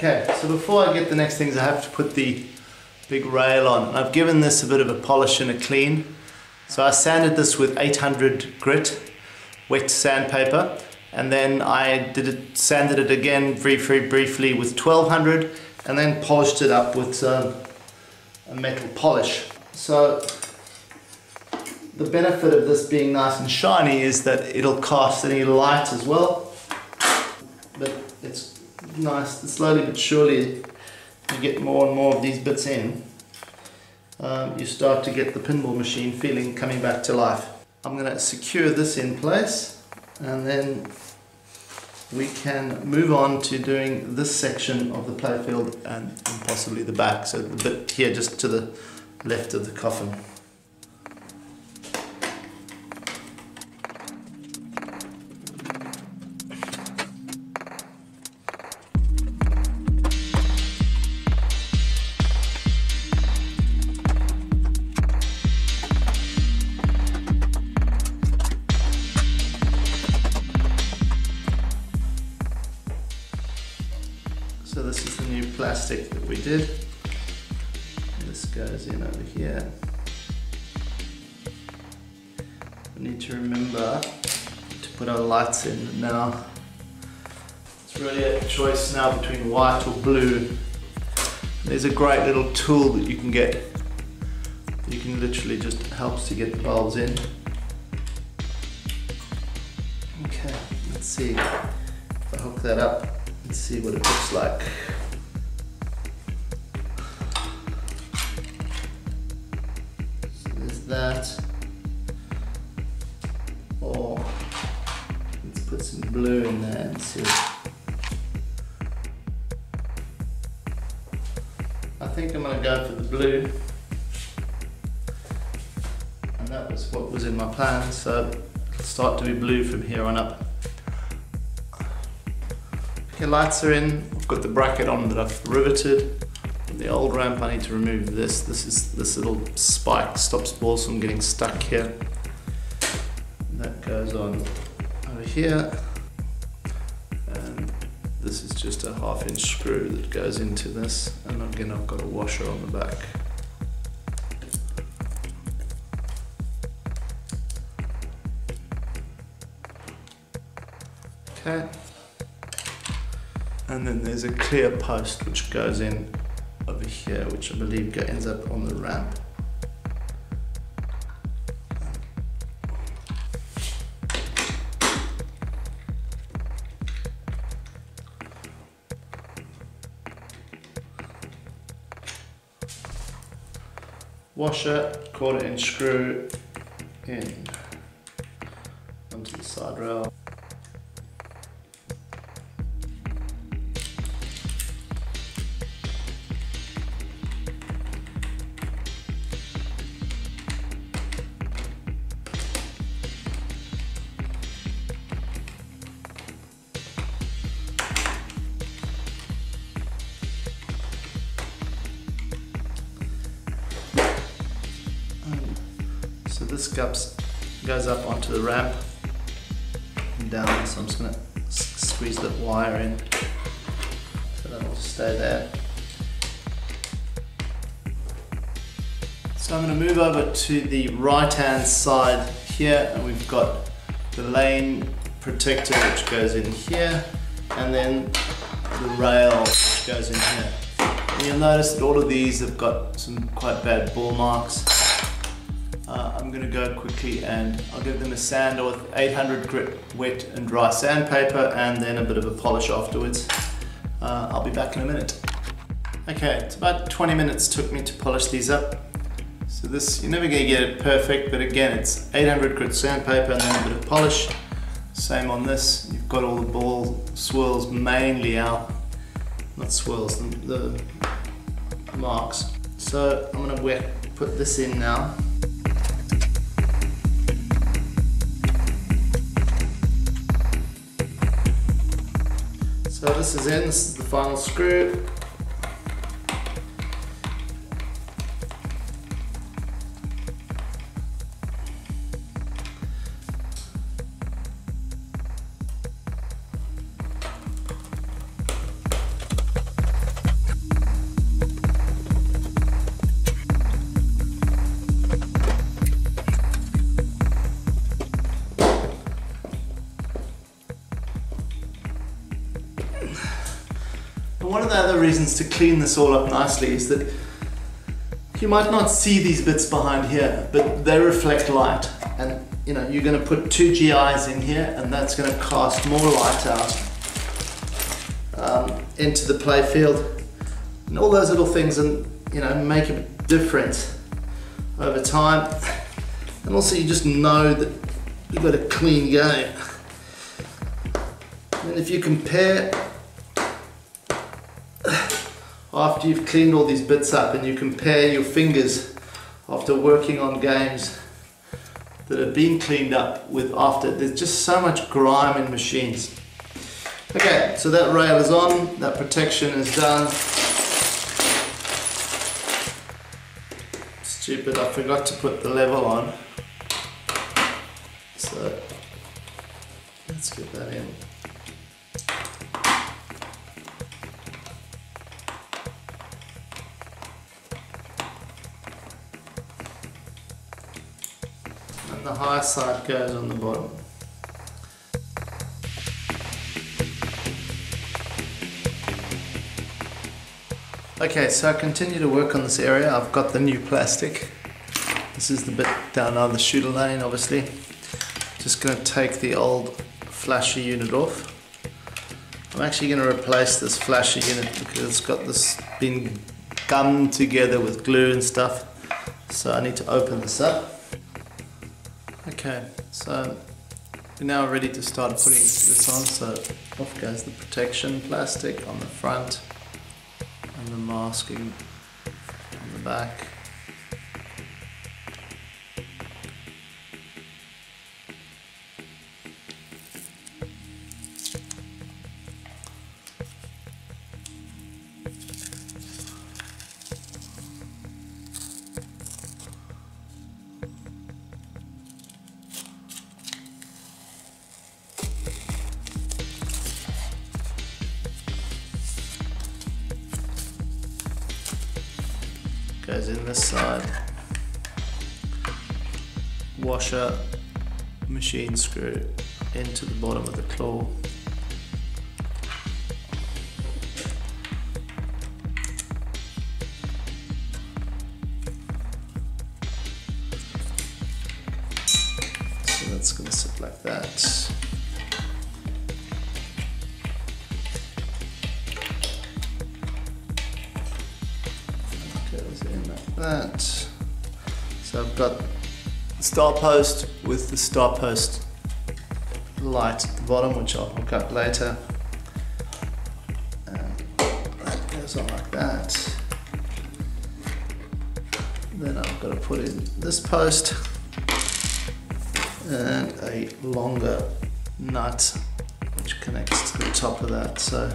Okay, so before I get the next things, I have to put the big rail on. And I've given this a bit of a polish and a clean. So I sanded this with 800 grit, wet sandpaper, and then I sanded it again very briefly with 1200, and then polished it up with a metal polish. So the benefit of this being nice and shiny is that it'll cast any light as well. But it's nice, slowly but surely you get more and more of these bits in. You start to get the pinball machine feeling coming back to life. I'm going to secure this in place, and then we can move on to doing this section of the playfield and possibly the back, so the bit here just to the left of the coffin. So this is the new plastic that we did. This goes in over here. We need to remember to put our lights in now. It's really a choice now between white or blue. There's a great little tool that you can get. You can literally just helps to get the bulbs in. Okay, let's see if I hook that up. Let's see what it looks like. So there's that. Or let's put some blue in there and see. I think I'm going to go for the blue. And that was what was in my plan, so it'll start to be blue from here on up. Okay, lights are in. I've got the bracket on that I've riveted. The old ramp, I need to remove this. This little spike stops balls from getting stuck here. And that goes on over here. And this is just a 1/2" screw that goes into this. And again, I've got a washer on the back. Okay. And then there's a clear post which goes in over here, which I believe ends up on the ramp. Washer, 1/4" screw in onto the side rail. So this goes up onto the ramp and down, so I'm just going to squeeze that wire in so that'll stay there. So I'm going to move over to the right hand side here, and we've got the lane protector which goes in here, and then the rail which goes in here. And you'll notice that all of these have got some quite bad ball marks. I'm going to go quickly and I'll give them a sand with 800 grit wet and dry sandpaper, and then a bit of a polish afterwards. I'll be back in a minute. Okay, it's about 20 minutes took me to polish these up. So this, you're never going to get it perfect, but again, it's 800 grit sandpaper and then a bit of polish. Same on this, you've got all the ball swirls mainly out. Not swirls, the marks. So I'm going to put this in now. So this is in, this is the final screw. the other reasons to clean this all up nicely is that you might not see these bits behind here, but they reflect light. And you know, you're going to put 2 GIs in here, and that's going to cast more light out into the playfield. And all those little things, and you know, make a difference over time. And also you just know that you've got a clean game. And if you compare, after you've cleaned all these bits up and you compare your fingers after working on games that have been cleaned up with after, there's just so much grime in machines. Okay, so that rail is on, that protection is done. Stupid, I forgot to put the level on. So let's get that in. And the high side goes on the bottom. Okay, so I continue to work on this area. I've got the new plastic. This is the bit down on the shooter lane, obviously. Just going to take the old flasher unit off. I'm actually going to replace this flasher unit because it's got this been gummed together with glue and stuff. So I need to open this up. Okay, so we're now ready to start putting this on. So off goes the protection plastic on the front and the masking on the back. Goes in this side, washer, machine screw into the bottom of the claw. So that's going to sit like that. That. So I've got the star post with the star post light at the bottom, which I'll hook up later. And that goes on like that. Then I've got to put in this post and a longer nut which connects to the top of that. So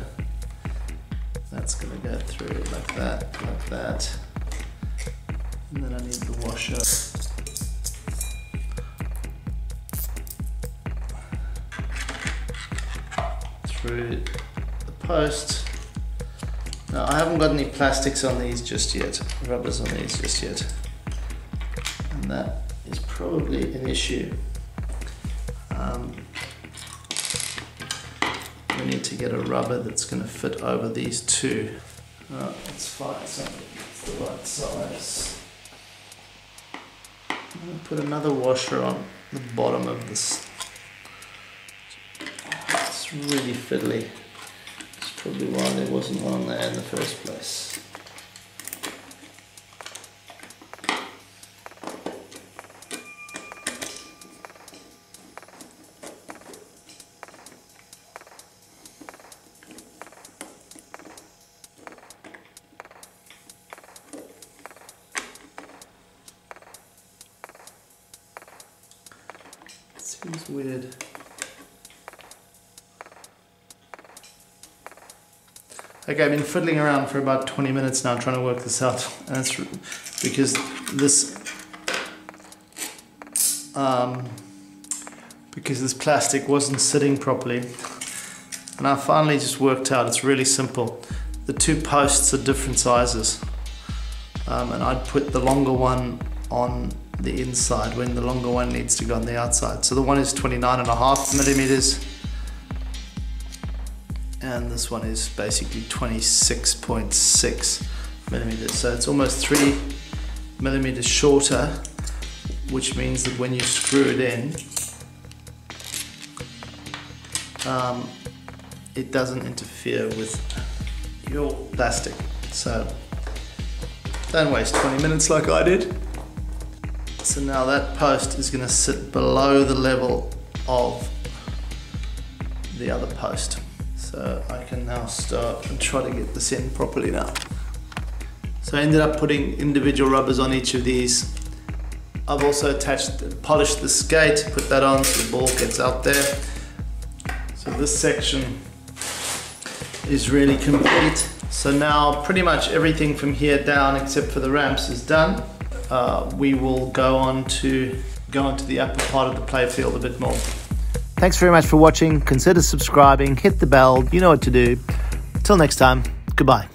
that's going to go through like that. And then I need the washer. Through the post. Now I haven't got any plastics on these just yet, rubbers on these just yet. And that is probably an issue. We need to get a rubber that's going to fit over these two. Let's find something that's the right size. I'm going to put another washer on the bottom of this. It's really fiddly. That's probably why there wasn't one there in the first place. Seems weird. Okay, I've been fiddling around for about 20 minutes now trying to work this out, and it's because this plastic wasn't sitting properly, and I finally just worked out it's really simple. The two posts are different sizes, and I'd put the longer one on the inside when the longer one needs to go on the outside. So the one is 29.5 millimeters and this one is basically 26.6 millimeters. So it's almost 3 millimeters shorter, which means that when you screw it in, it doesn't interfere with your plastic. So don't waste 20 minutes like I did. So now that post is going to sit below the level of the other post. So I can now start and try to get this in properly now. So I ended up putting individual rubbers on each of these. I've also polished the skate, put that on so the ball gets out there. So this section is really complete. So now pretty much everything from here down except for the ramps is done. We will go on to the upper part of the playfield a bit more. Thanks very much for watching. Consider subscribing, hit the bell, you know what to do. Till next time, goodbye.